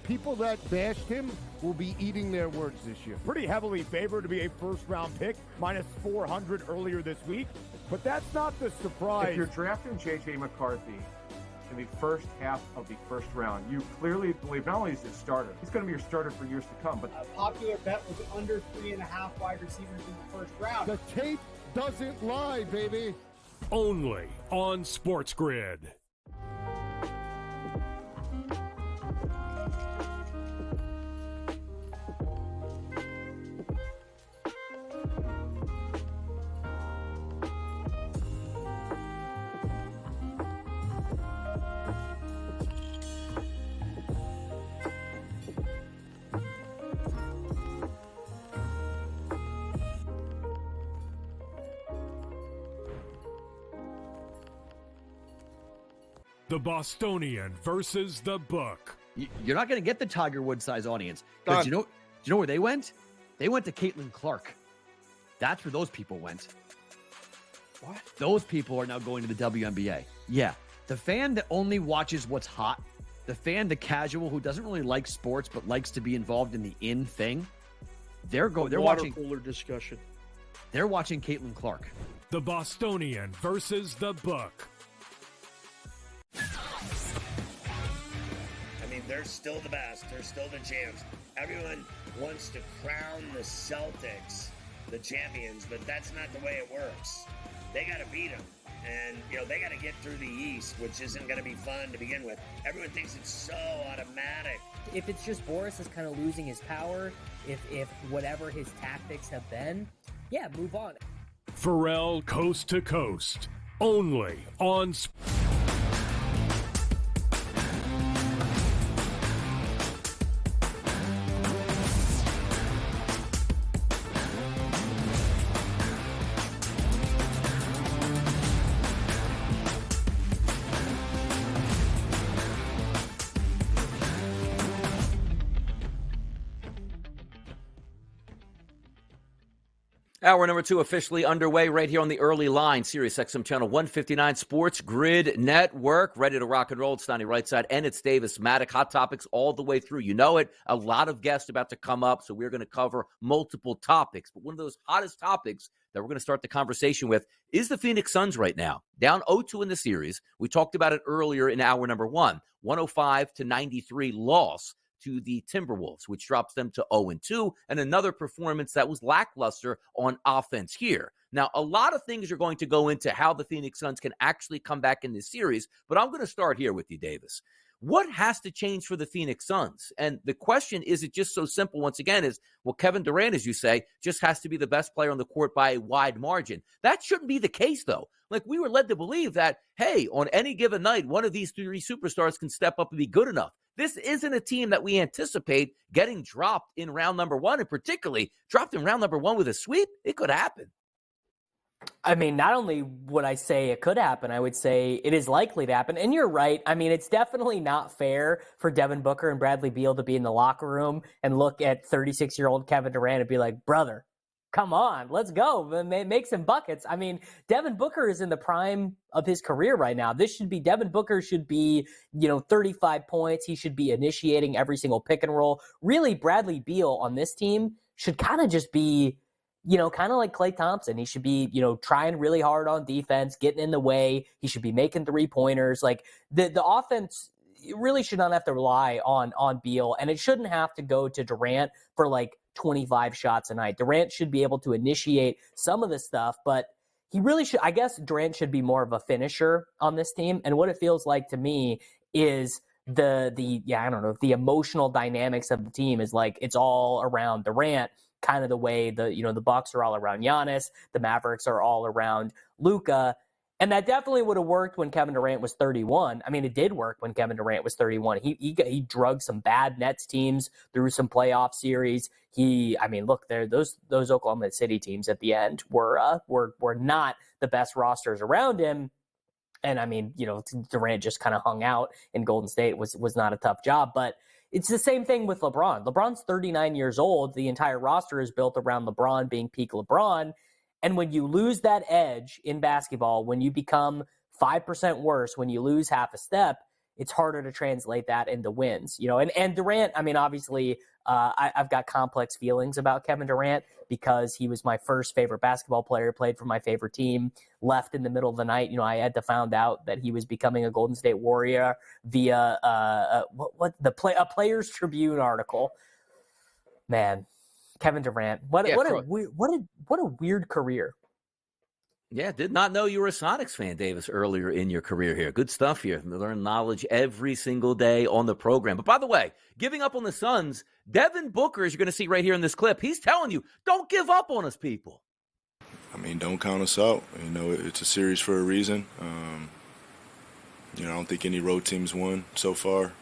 people that bashed him will be eating their words this year. Pretty heavily favored to be a first-round pick, minus 400 earlier this week. But that's not the surprise. If you're drafting J.J. McCarthy in the first half of the first round, you clearly believe not only is he a starter, he's going to be your starter for years to come. But a popular bet was under 3.5 wide receivers in the first round. The tape doesn't lie, baby. Only on SportsGrid. The Bostonian versus the Book. You're not going to get the Tiger Woods size audience. Because do you know where they went? They went to Caitlin Clark. That's where those people went. What? Those people are now going to the WNBA. Yeah. The fan that only watches what's hot, the fan, the casual who doesn't really like sports but likes to be involved in the in thing, they're watching cooler discussion. They're watching Caitlin Clark. The Bostonian versus the Book. I mean, they're still the best. They're still the champs. Everyone wants to crown the Celtics the champions, but that's not the way it works. They got to beat them. And, they got to get through the East, which isn't going to be fun to begin with. Everyone thinks it's so automatic. If it's just Boris is kind of losing his power, if whatever his tactics have been, yeah, move on. Pharrell Coast to Coast. Only on Hour number 2 officially underway right here on the early line. Sirius XM channel 159 Sports Grid Network. Ready to rock and roll. It's Donnie Rightside and it's Davis Maddock. Hot topics all the way through. You know it. A lot of guests about to come up, so we're going to cover multiple topics. But one of those hottest topics that we're going to start the conversation with is the Phoenix Suns right now. Down 0-2 in the series. We talked about it earlier in hour number 1. 105-93 loss to the Timberwolves, which drops them to 0-2, and another performance that was lackluster on offense here. Now, a lot of things are going to go into how the Phoenix Suns can actually come back in this series, but I'm going to start here with you, Davis. What has to change for the Phoenix Suns? And the question, is it just so simple, once again, is, well, Kevin Durant, as you say, just has to be the best player on the court by a wide margin. That shouldn't be the case, though. Like, we were led to believe that, hey, on any given night, one of these three superstars can step up and be good enough. This isn't a team that we anticipate getting dropped in round number 1, and particularly dropped in round number 1 with a sweep. It could happen. I mean, not only would I say it could happen, I would say it is likely to happen. And you're right. I mean, it's definitely not fair for Devin Booker and Bradley Beal to be in the locker room and look at 36-year-old Kevin Durant and be like, brother, come on, let's go. Make some buckets. I mean, Devin Booker is in the prime of his career right now. Devin Booker should be, 35 points. He should be initiating every single pick and roll. Really, Bradley Beal on this team should kind of just be, kind of like Klay Thompson. He should be, trying really hard on defense, getting in the way. He should be making 3-pointers. Like the offense really should not have to rely on Beal, and it shouldn't have to go to Durant for like 25 shots a night. Durant should be able to initiate some of the stuff, but he really should. I guess Durant should be more of a finisher on this team. And what it feels like to me is the emotional dynamics of the team is like it's all around Durant, kind of the way the Bucks are all around Giannis, the Mavericks are all around Luka. And that definitely would have worked when Kevin Durant was 31. I mean, it did work when Kevin Durant was 31. He drugged some bad Nets teams through some playoff series. Those Oklahoma City teams at the end were not the best rosters around him. And I mean, Durant just kind of hung out in Golden State. Was not a tough job, but it's the same thing with LeBron. LeBron's 39 years old. The entire roster is built around LeBron being peak LeBron. And when you lose that edge in basketball, when you become 5% worse, when you lose half a step, it's harder to translate that into wins, and Durant, I mean, obviously I've got complex feelings about Kevin Durant because he was my first favorite basketball player, played for my favorite team, left in the middle of the night. I had to found out that he was becoming a Golden State Warrior via a Players Tribune article. Man, Kevin Durant, what a weird career. Yeah, did not know you were a Sonics fan, Davis, earlier in your career here. Good stuff here. Learn knowledge every single day on the program. But by the way, giving up on the Suns, Devin Booker, as you're going to see right here in this clip, he's telling you, don't give up on us, people. I mean, don't count us out. It's a series for a reason. I don't think any road teams won so far.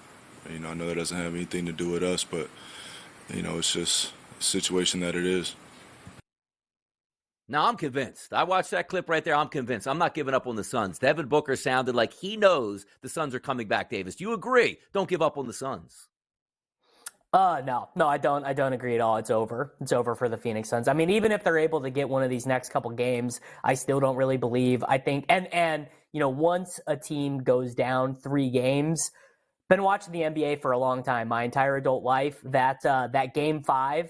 I know that doesn't have anything to do with us, but, it's just a situation that it is. Now, I'm convinced. I watched that clip right there. I'm convinced. I'm not giving up on the Suns. Devin Booker sounded like he knows the Suns are coming back, Davis. Do you agree? Don't give up on the Suns. No, I don't agree at all. It's over. It's over for the Phoenix Suns. I mean, even if they're able to get one of these next couple games, I still don't really believe. I think, and once a team goes down 3 games, been watching the NBA for a long time, my entire adult life, that game 5,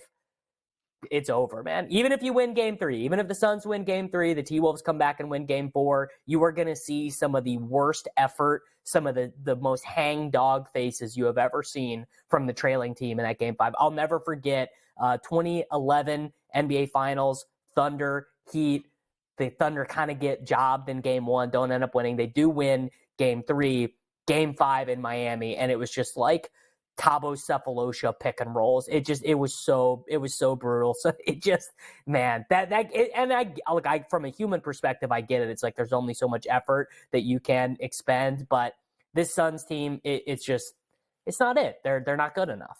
it's over, man. Even if you win game 3, even if the Suns win game 3, the T-Wolves come back and win game 4, you are going to see some of the worst effort, some of the most hang dog faces you have ever seen from the trailing team in that game 5. I'll never forget 2011 NBA Finals, Thunder, Heat. The Thunder kind of get jobbed in game 1, don't end up winning. They do win game 3, game 5 in Miami, and it was just like Thabo Cephalosha pick and rolls. It was so brutal. So it just, man, I from a human perspective, I get it. It's like there's only so much effort that you can expend, but this Suns team, it's not it. They're not good enough.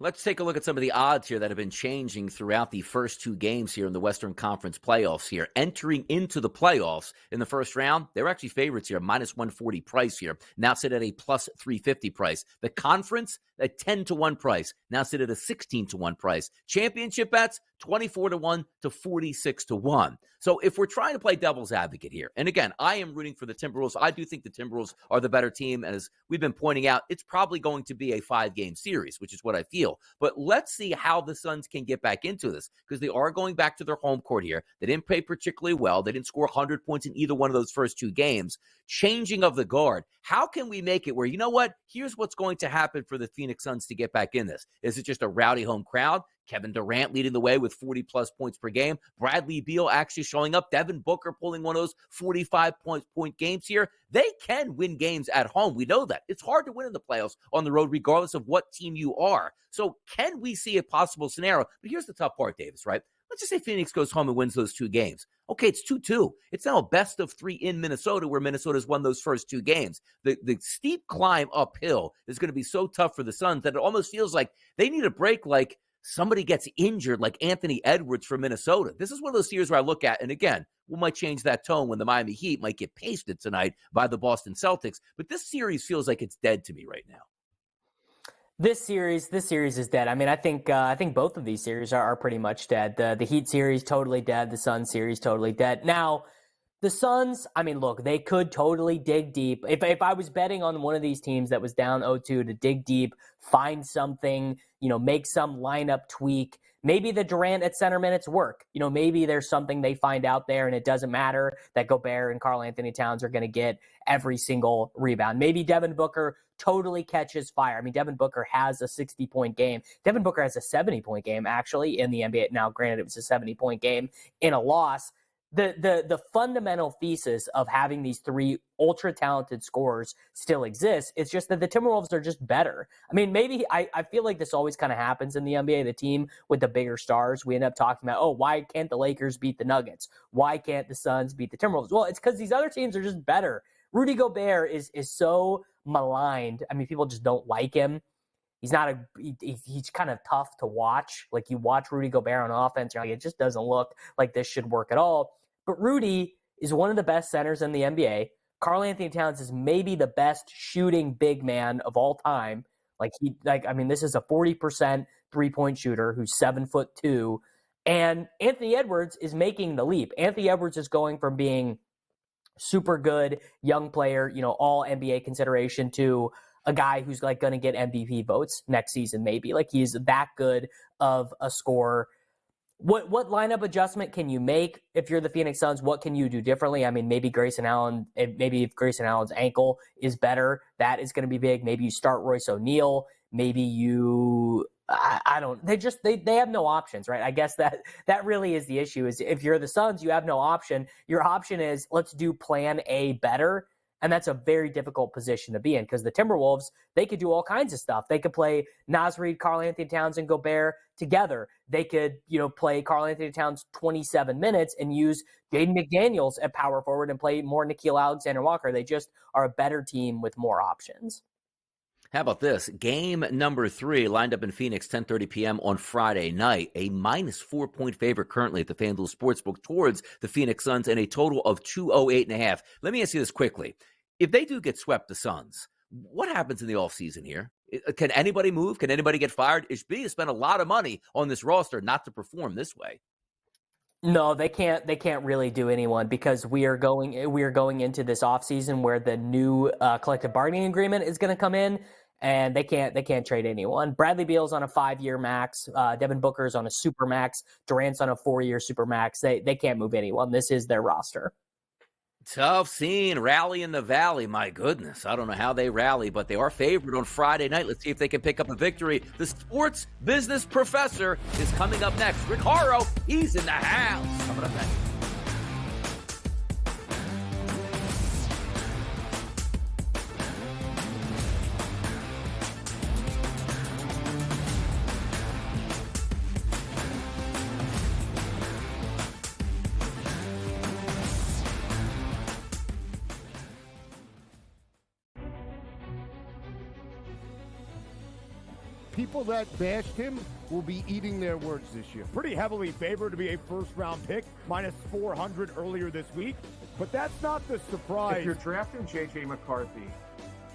Let's take a look at some of the odds here that have been changing throughout the first 2 games here in the Western Conference playoffs here. Entering into the playoffs in the first round, they're actually favorites here, minus 140 price here. Now sit at a plus 350 price. The conference, a 10-1 price. Now sit at a 16-1 price. Championship bets, 24-1 to 46-1. So if we're trying to play devil's advocate here, and again, I am rooting for the Timberwolves. I do think the Timberwolves are the better team. And as we've been pointing out, it's probably going to be a 5-game series, which is what I feel. But let's see how the Suns can get back into this, because they are going back to their home court here. They didn't play particularly well. They didn't score 100 points in either one of those first 2 games. Changing of the guard. How can we make it where, you know what? Here's what's going to happen for the Phoenix Suns to get back in this. Is it just a rowdy home crowd? Kevin Durant leading the way with 40-plus points per game. Bradley Beal actually showing up. Devin Booker pulling one of those 45-point games here. They can win games at home. We know that. It's hard to win in the playoffs on the road, regardless of what team you are. So can we see a possible scenario? But here's the tough part, Davis, right? Let's just say Phoenix goes home and wins those 2 games. Okay, it's 2-2. It's now a best of 3 in Minnesota, where Minnesota's won those first 2 games. The steep climb uphill is going to be so tough for the Suns that it almost feels like they need a break, like somebody gets injured, like Anthony Edwards from Minnesota. This is one of those series where I look at, and again, we might change that tone when the Miami Heat might get pasted tonight by the Boston Celtics. But this series feels like it's dead to me right now. This series is dead. I mean, I think both of these series are pretty much dead. The Heat series totally dead. The Suns series totally dead. Now, the Suns, I mean, look, they could totally dig deep. If I was betting on one of these teams that was down 0-2 to dig deep, find something, make some lineup tweak. Maybe the Durant at center minutes work. Maybe there's something they find out there, and it doesn't matter that Gobert and Karl Anthony Towns are going to get every single rebound. Maybe Devin Booker totally catches fire. I mean, Devin Booker has a 60-point game. Devin Booker has a 70-point game, actually, in the NBA. Now, granted, it was a 70-point game in a loss. The fundamental thesis of having these 3 ultra-talented scorers still exists. It's just that the Timberwolves are just better. I mean, maybe I feel like this always kind of happens in the NBA. The team with the bigger stars, we end up talking about, why can't the Lakers beat the Nuggets? Why can't the Suns beat the Timberwolves? Well, it's because these other teams are just better. Rudy Gobert is so maligned. I mean, people just don't like him. He's kind of tough to watch. Like, you watch Rudy Gobert on offense, you're like, it just doesn't look like this should work at all. But Rudy is one of the best centers in the NBA. Karl Anthony Towns is maybe the best shooting big man of all time. This is a 40% 3-point shooter who's 7'2", and Anthony Edwards is making the leap. Anthony Edwards is going from being super good young player, all NBA consideration, to a guy who's like going to get MVP votes next season, maybe. Like, he's that good of a scorer. What lineup adjustment can you make if you're the Phoenix Suns? What can you do differently? I mean, maybe Grayson Allen, if Grayson Allen's ankle is better, that is going to be big. Maybe you start Royce O'Neal. Maybe you, I don't, they have no options, right? I guess that really is the issue, is if you're the Suns, you have no option. Your option is, let's do plan A better. And that's a very difficult position to be in, because the Timberwolves, they could do all kinds of stuff. They could play Naz Reid, Karl-Anthony Towns, and Gobert together. They could, play Karl-Anthony Towns 27 minutes and use Jaden McDaniels at power forward and play more Nickeil Alexander-Walker. They just are a better team with more options. How about this? Game number 3 lined up in Phoenix, 10:30 p.m. on Friday night. A minus 4-point favorite currently at the FanDuel Sportsbook towards the Phoenix Suns, and a total of 208.5. Let me ask you this quickly. If they do get swept, the Suns, what happens in the offseason here? Can anybody move? Can anybody get fired? It's being to spend a lot of money on this roster not to perform this way. No, they can't really do anyone, because we are going into this offseason where the new collective bargaining agreement is going to come in, and they can't trade anyone. Bradley Beal's on a 5-year max. Devin Booker's on a super max. Durant's on a 4-year super max. They can't move anyone. This is their roster. Tough scene, rally in the valley. My goodness, I don't know how they rally, but they are favored on Friday night. Let's see if they can pick up a victory. The sports business professor is coming up next. Rick Horrow, he's in the house. Coming up next. People that bashed him will be eating their words this year. Pretty heavily favored to be a first-round pick, minus 400 earlier this week. But that's not the surprise. If you're drafting J.J. McCarthy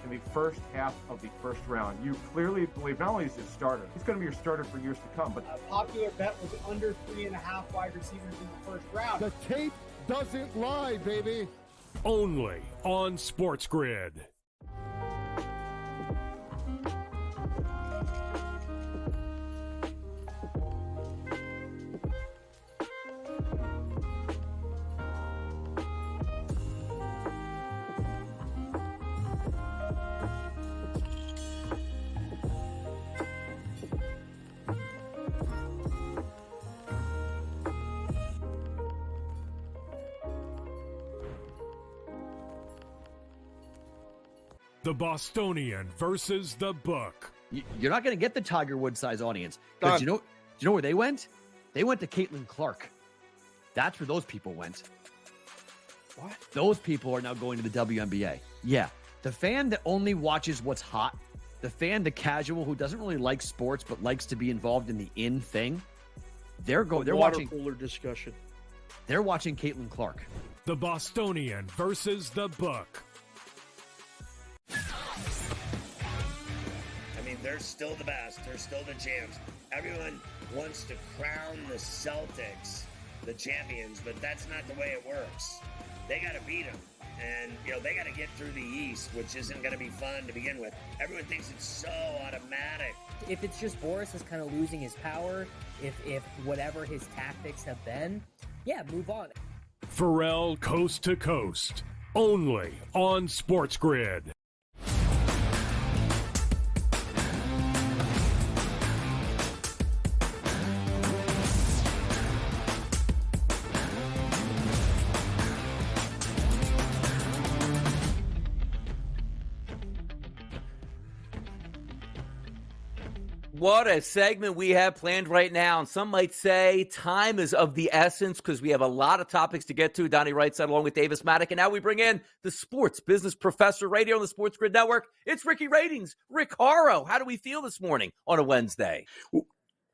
in the first half of the first round, you clearly believe not only is he a starter, he's going to be your starter for years to come. But a popular bet was under 3.5 wide receivers in the first round. The tape doesn't lie, baby. Only on SportsGrid. The Bostonian versus the Book. You're not going to get the Tiger Woods size audience. Done. But do you know where they went? They went to Caitlin Clark. That's where those people went. What? Those people are now going to the WNBA. Yeah. The fan that only watches what's hot, the fan, the casual who doesn't really like sports but likes to be involved in the in thing, they're Water watching cooler discussion. They're watching Caitlin Clark. The Bostonian versus the Book. I mean, they're still the best. They're still the champs. Everyone wants to crown the Celtics the champions, but that's not the way it works. They got to beat them. And, they got to get through the East, which isn't going to be fun to begin with. Everyone thinks it's so automatic. If it's just Boris is kind of losing his power, if whatever his tactics have been, yeah, move on. Pharrell Coast to Coast. Only on SportsGrid. What a segment we have planned right now. And some might say time is of the essence because we have a lot of topics to get to. Donnie Rightside along with Davis Maddock. And now we bring in the sports business professor right here on the SportsGrid Network. It's Ricky Ratings, Rick Horrow. How do we feel this morning on a Wednesday?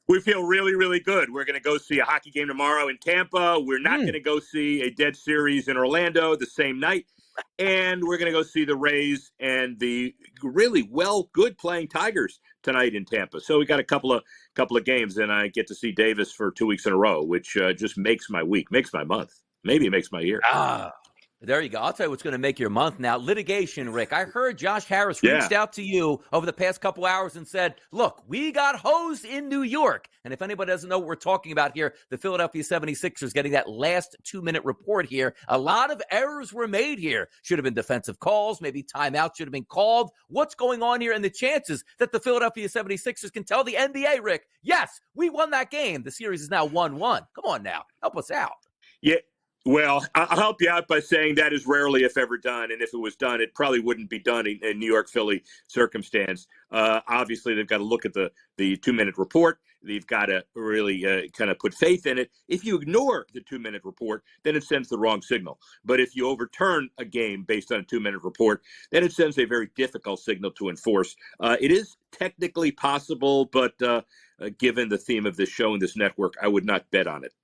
We feel really, really good. We're going to go see a hockey game tomorrow in Tampa. We're not going to go see a dead series in Orlando the same night. And we're going to go see the Rays and the really good playing Tigers tonight in Tampa. So we got a couple of games, and I get to see Davis for 2 weeks in a row, which just makes my week, makes my month, maybe it makes my year. There you go. I'll tell you what's going to make your month now. Litigation, Rick. I heard Josh Harris reached out to you over the past couple hours and said, look, we got hosed in New York. And if anybody doesn't know what we're talking about here, the Philadelphia 76ers getting that last 2-minute report here. A lot of errors were made here. Should have been defensive calls. Maybe timeout should have been called. What's going on here? And the chances that the Philadelphia 76ers can tell the NBA, Rick, yes, we won that game. The series is now 1-1. Come on now. Help us out. Yeah. Well, I'll help you out by saying that is rarely, if ever, done. And if it was done, it probably wouldn't be done in New York-Philly circumstance. Obviously, they've got to look at the 2-minute report. They've got to really kind of put faith in it. If you ignore the 2-minute report, then it sends the wrong signal. But if you overturn a game based on a 2-minute report, then it sends a very difficult signal to enforce. It is technically possible, but given the theme of this show and this network, I would not bet on it.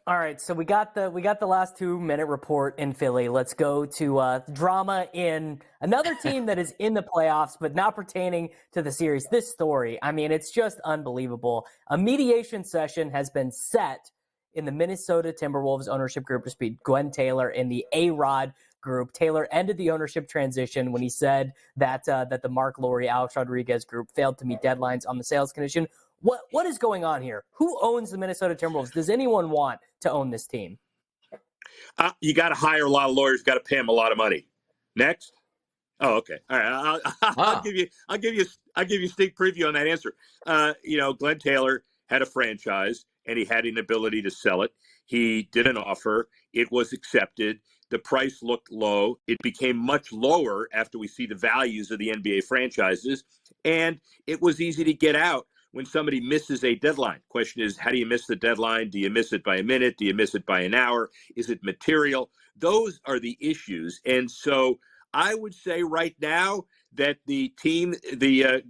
All right, so we got the last 2-minute report in Philly. Let's go to drama in another team that is in the playoffs, but not pertaining to the series. This story, I mean, it's just unbelievable. A mediation session has been set in the Minnesota Timberwolves ownership group between Glenn Taylor and the A-Rod group. Taylor ended the ownership transition when he said that the Mark Lowry, Alex Rodriguez group failed to meet deadlines on the sales condition. What is going on here? Who owns the Minnesota Timberwolves? Does anyone want to own this team? You got to hire a lot of lawyers. Got to pay them a lot of money. Next. Oh, okay. All right. I'll give you a sneak preview on that answer. Glenn Taylor had a franchise and he had an ability to sell it. He did an offer. It was accepted. The price looked low. It became much lower after we see the values of the NBA franchises, and it was easy to get out when somebody misses a deadline. Question is, how do you miss the deadline? Do you miss it by a minute? Do you miss it by an hour? Is it material? Those are the issues. And so I would say right now that the team, the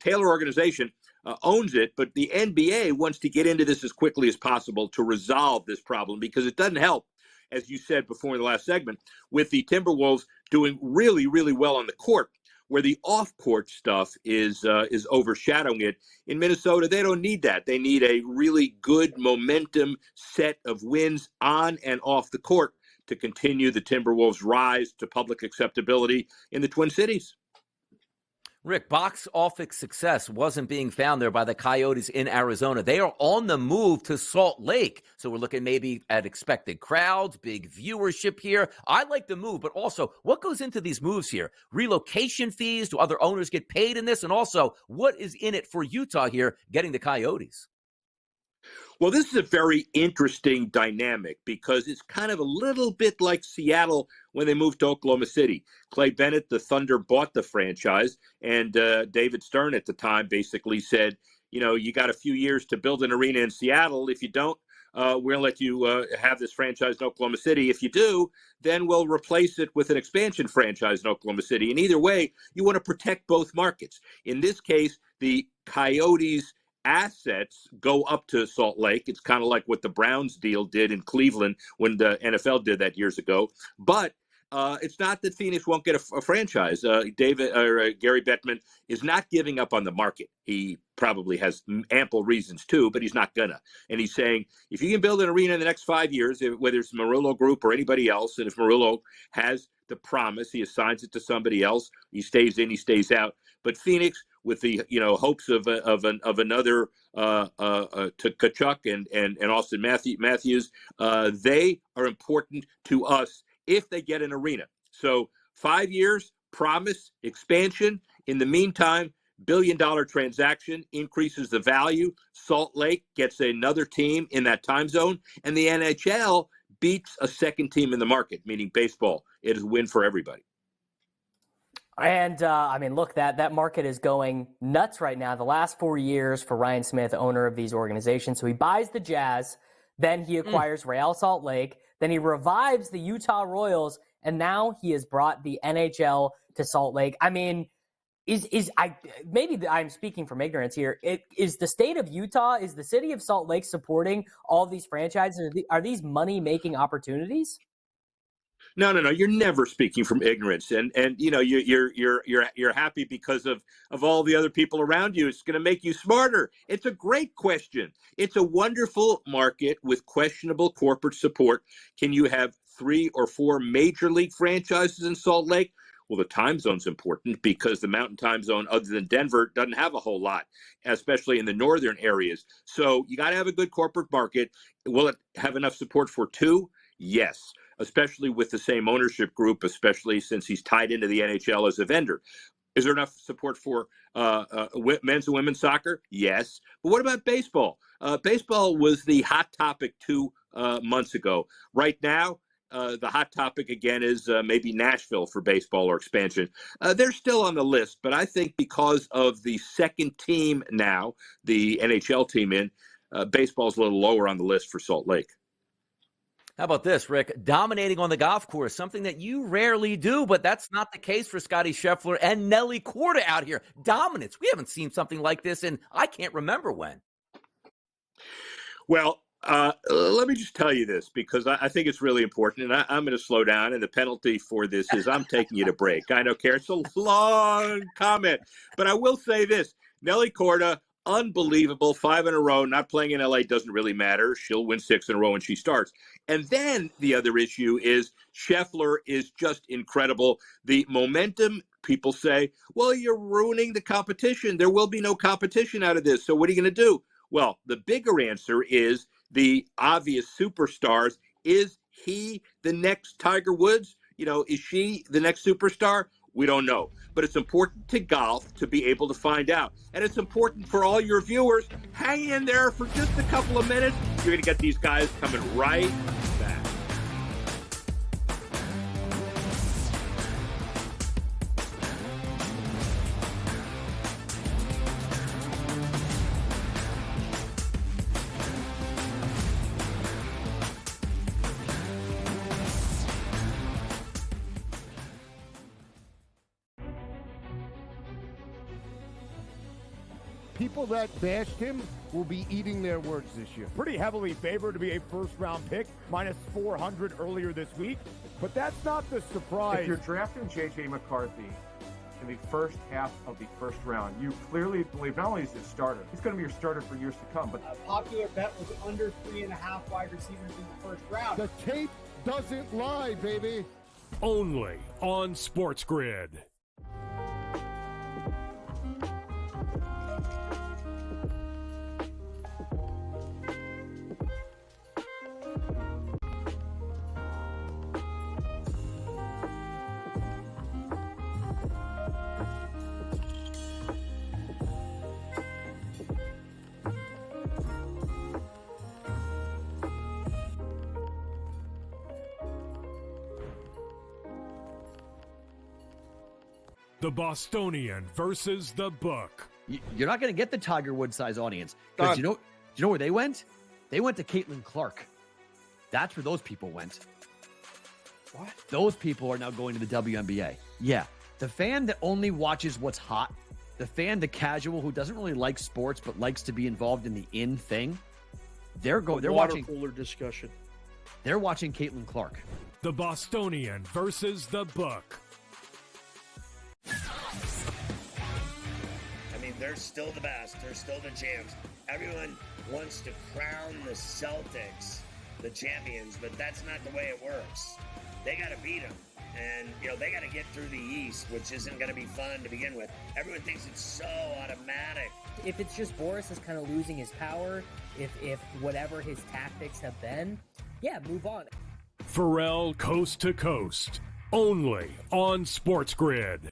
Taylor organization owns it, but the NBA wants to get into this as quickly as possible to resolve this problem, because it doesn't help, as you said before in the last segment, with the Timberwolves doing really, really well on the court, where the off-court stuff is overshadowing it. In Minnesota, they don't need that. They need a really good momentum set of wins on and off the court to continue the Timberwolves' rise to public acceptability in the Twin Cities. Rick, box office success wasn't being found there by the Coyotes in Arizona. They are on the move to Salt Lake. So we're looking maybe at expected crowds, big viewership here. I like the move, but also what goes into these moves here? Relocation fees? Do other owners get paid in this? And also, what is in it for Utah here getting the Coyotes? Well, this is a very interesting dynamic because it's kind of a little bit like Seattle when they moved to Oklahoma City. Clay Bennett, the Thunder, bought the franchise, and David Stern at the time basically said, you got a few years to build an arena in Seattle. If you don't, we're going to let you have this franchise in Oklahoma City. If you do, then we'll replace it with an expansion franchise in Oklahoma City. And either way, you want to protect both markets. In this case, the Coyotes' assets go up to Salt Lake. It's kind of like what the Browns deal did in Cleveland when the NFL did that years ago. But it's not that Phoenix won't get a franchise. Gary Bettman is not giving up on the market. He probably has ample reasons too, but he's not gonna. And he's saying, if you can build an arena in the next 5 years, whether it's Murillo Group or anybody else, and if Murillo has the promise, he assigns it to somebody else. He stays in, he stays out. But Phoenix, with the hopes of another Kachuk and Austin Matthews, they are important to us if they get an arena. So 5 years, promise, expansion. In the meantime, $1 billion transaction increases the value. Salt Lake gets another team in that time zone, and the NHL beats a second team in the market, meaning baseball. It is a win for everybody. And, look, that market is going nuts right now. The last 4 years for Ryan Smith, owner of these organizations. So he buys the Jazz, then he acquires Real Salt Lake, then he revives the Utah Royals, and now he has brought the NHL to Salt Lake. I mean, maybe I'm speaking from ignorance here. Is the state of Utah, is the city of Salt Lake supporting all these franchises? Are these money-making opportunities? No. You're never speaking from ignorance, and you're happy because of all the other people around you. It's going to make you smarter. It's a great question. It's a wonderful market with questionable corporate support. Can you have 3 or 4 major league franchises in Salt Lake? Well, the time zone's important because the Mountain Time Zone, other than Denver, doesn't have a whole lot, especially in the northern areas. So you got to have a good corporate market. Will it have enough support for 2? Yes, especially with the same ownership group, especially since he's tied into the NHL as a vendor. Is there enough support for men's and women's soccer? Yes. But what about baseball? Baseball was the hot topic 2 months ago. Right now, the hot topic again is maybe Nashville for baseball or expansion. They're still on the list, but I think because of the second team now, the NHL team baseball's a little lower on the list for Salt Lake. How about this, Rick? Dominating on the golf course, something that you rarely do, but that's not the case for Scotty Scheffler and Nelly Korda out here. Dominance. We haven't seen something like this in I can't remember when. Well, let me just tell you this, because I think it's really important, and I'm going to slow down, and the penalty for this is I'm taking you to break. I don't care. It's a long comment, but I will say this. Nelly Korda, unbelievable, 5 in a row, not playing in LA doesn't really matter. She'll win 6 in a row when she starts. And then the other issue is Scheffler is just incredible. The momentum, people say, well, you're ruining the competition. There will be no competition out of this. So what are you going to do? Well, the bigger answer is the obvious superstars. Is he the next Tiger Woods? Is she the next superstar? We don't know. But it's important to golf to be able to find out. And it's important for all your viewers. Hang in there for just a couple of minutes. You're going to get these guys coming right back. People that bashed him will be eating their words this year. Pretty heavily favored to be a first-round pick, minus 400 earlier this week. But that's not the surprise. If you're drafting J.J. McCarthy in the first half of the first round, you clearly believe not only is he a starter, he's going to be your starter for years to come. But a popular bet was under 3.5 wide receivers in the first round. The tape doesn't lie, baby. Only on SportsGrid. The Bostonian versus the book. You're not going to get the Tiger Woods size audience because you know where they went? They went to Caitlin Clark. That's where those people went. What? Those people are now going to the WNBA. Yeah, the fan that only watches what's hot, the fan, the casual who doesn't really like sports but likes to be involved in the in thing. They're watching cooler discussion. They're watching Caitlin Clark. The Bostonian versus the book. I mean, they're still the best. They're still the champs. Everyone wants to crown the Celtics the champions, but that's not the way it works. They got to beat them. And, they got to get through the East, which isn't going to be fun to begin with. Everyone thinks it's so automatic. If it's just Boris is kind of losing his power, if whatever his tactics have been, yeah, move on. Pharrell Coast to Coast. Only on SportsGrid.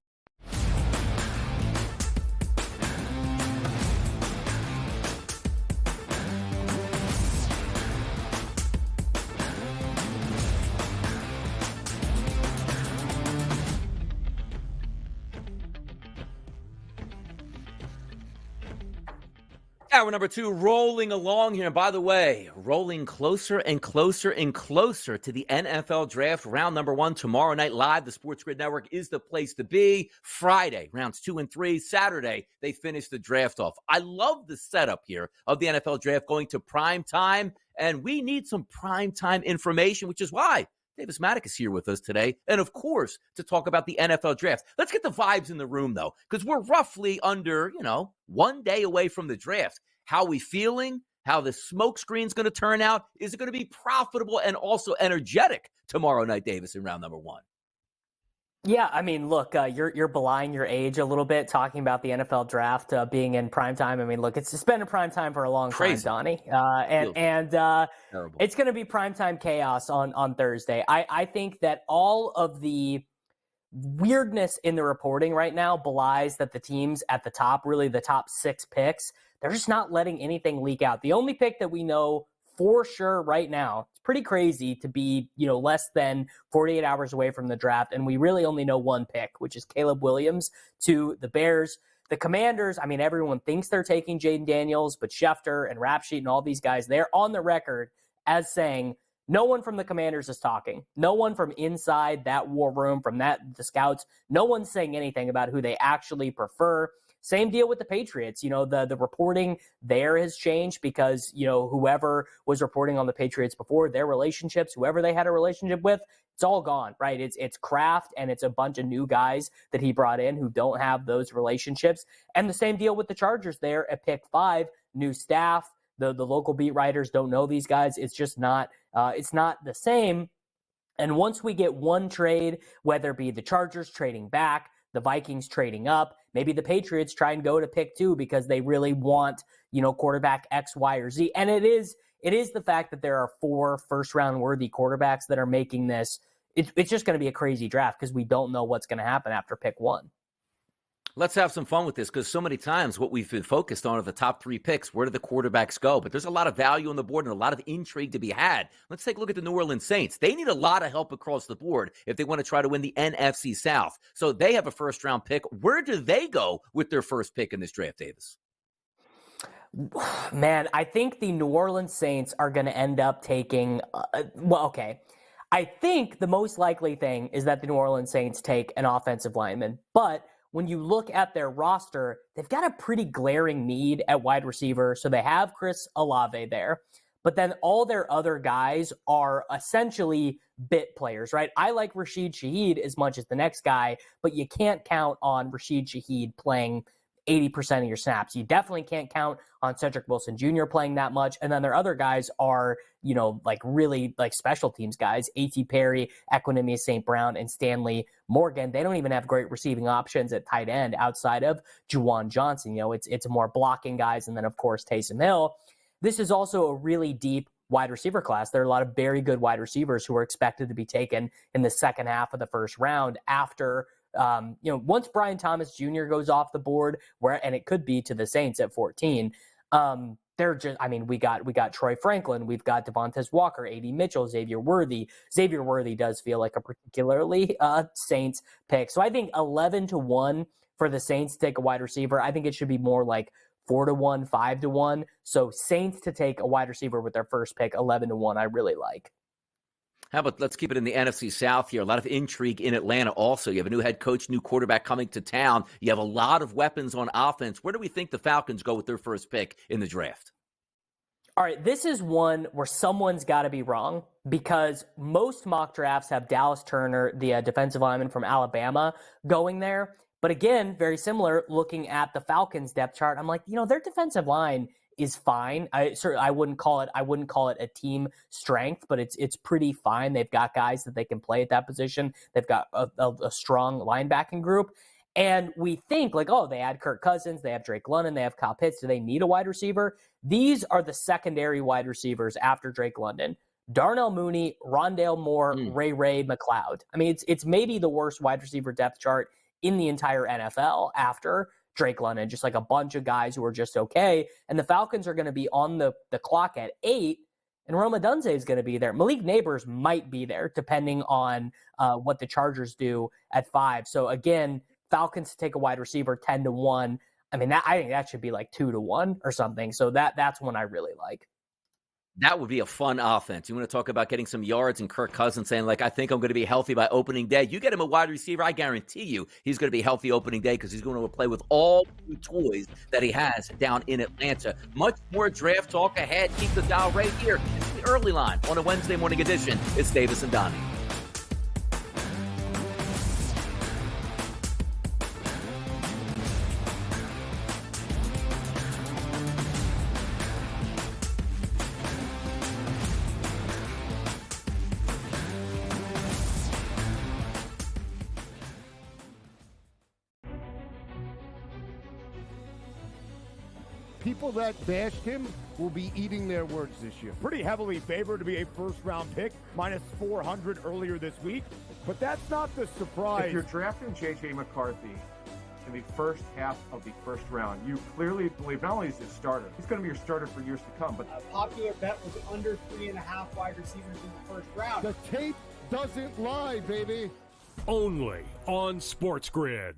Hour number 2 rolling along here. And by the way, rolling closer and closer and closer to the NFL draft. Round number 1 tomorrow night live. The SportsGrid Network is the place to be. Friday, rounds 2 and 3. Saturday, they finish the draft off. I love the setup here of the NFL draft going to prime time. And we need some prime time information, which is why Davis Maddock is here with us today. And of course, to talk about the NFL draft. Let's get the vibes in the room, though, because we're roughly under, 1 day away from the draft. How we feeling? how the smoke screen's going to turn out. Is it going to be profitable and also energetic tomorrow night, Davis, in round number 1? Yeah, I mean, look, you're belying your age a little bit talking about the NFL draft being in prime time. I mean, look, it's been in prime time for a long time, Donnie, and it's going to be primetime chaos on Thursday. I think that all of the weirdness in the reporting right now belies that the teams at the top, really the top 6 picks, they're just not letting anything leak out. The only pick that we know for sure right now, it's pretty crazy to be, less than 48 hours away from the draft, and we really only know one pick, which is Caleb Williams to the Bears. The Commanders, I mean, everyone thinks they're taking Jaden Daniels, but Schefter and Rapsheet and all these guys, they're on the record as saying no one from the Commanders is talking. No one from inside that war room, from the scouts, no one's saying anything about who they actually prefer. Same deal with the Patriots. The reporting there has changed because, whoever was reporting on the Patriots before, their relationships, whoever they had a relationship with, it's all gone, right? It's Kraft and it's a bunch of new guys that he brought in who don't have those relationships. And the same deal with the Chargers there at pick 5, new staff. The local beat writers don't know these guys. It's just not, it's not the same. And once we get one trade, whether it be the Chargers trading back, the Vikings trading up, maybe the Patriots try and go to pick 2 because they really want, quarterback X, Y, or Z. And it is the fact that there are 4 first-round worthy quarterbacks that are making this. It's just going to be a crazy draft because we don't know what's going to happen after pick 1. Let's have some fun with this because so many times what we've been focused on are the top 3 picks. Where do the quarterbacks go? But there's a lot of value on the board and a lot of intrigue to be had. Let's take a look at the New Orleans Saints. They need a lot of help across the board if they want to try to win the NFC South. So they have a first-round pick. Where do they go with their first pick in this draft, Davis? Man, I think the New Orleans Saints are going to end up taking I think the most likely thing is that the New Orleans Saints take an offensive lineman. But when you look at their roster, they've got a pretty glaring need at wide receiver. So they have Chris Olave there, but then all their other guys are essentially bit players, right? I like Rashid Shaheed as much as the next guy, but you can't count on Rashid Shaheed playing 80% of your snaps. You definitely can't count on Cedric Wilson Jr. playing that much. And then their other guys are, really special teams guys, A.T. Perry, Equinemius St. Brown, and Stanley Morgan. They don't even have great receiving options at tight end outside of Juwan Johnson. It's more blocking guys. And then, of course, Taysom Hill. This is also a really deep wide receiver class. There are a lot of very good wide receivers who are expected to be taken in the second half of the first round after once Brian Thomas Jr. goes off the board, and it could be to the Saints at 14, they're just, we got Troy Franklin, we've got Devontae Walker, A.D. Mitchell, Xavier Worthy. Xavier Worthy does feel like a particularly Saints pick. So I think 11-1 for the Saints to take a wide receiver. I think it should be more like 4-1, 5-1. So Saints to take a wide receiver with their first pick, 11-1, I really like. How about let's keep it in the NFC South here. A lot of intrigue in Atlanta also. You have a new head coach, new quarterback coming to town. You have a lot of weapons on offense. Where do we think the Falcons go with their first pick in the draft? All right, this is one where someone's got to be wrong because most mock drafts have Dallas Turner, the defensive lineman from Alabama, going there. But again, very similar, looking at the Falcons depth chart, I'm like, their defensive line is fine. I wouldn't call it a team strength, but it's pretty fine. They've got guys that they can play at that position. They've got a strong linebacking group. And we think they had Kirk Cousins, they have Drake London, they have Kyle Pitts. Do they need a wide receiver? These are the secondary wide receivers after Drake London. Darnell Mooney, Rondale Moore, Ray McLeod. It's maybe the worst wide receiver depth chart in the entire NFL after Drake London, just like a bunch of guys who are just okay. And the Falcons are going to be on the clock at 8, and Rome Odunze is going to be there. Malik Neighbors might be there, depending on what the Chargers do at 5. So again, Falcons to take a wide receiver 10-1. I think that should be like 2-1 or something. So that's one I really like. That would be a fun offense. You want to talk about getting some yards and Kirk Cousins saying, I think I'm going to be healthy by opening day. You get him a wide receiver, I guarantee you he's going to be healthy opening day because he's going to play with all the toys that he has down in Atlanta. Much more draft talk ahead. Keep the dial right here. It's the early line on a Wednesday morning edition. It's Davis and Donnie. people that bashed him will be eating their words this year. Pretty heavily favored to be a first-round pick, minus 400 earlier this week. But that's not the surprise. If you're drafting J.J. McCarthy in the first half of the first round, you clearly believe not only is he a starter, he's going to be your starter for years to come. But A popular bet was under 3.5 wide receivers in the first round. The tape doesn't lie, baby. Only on SportsGrid.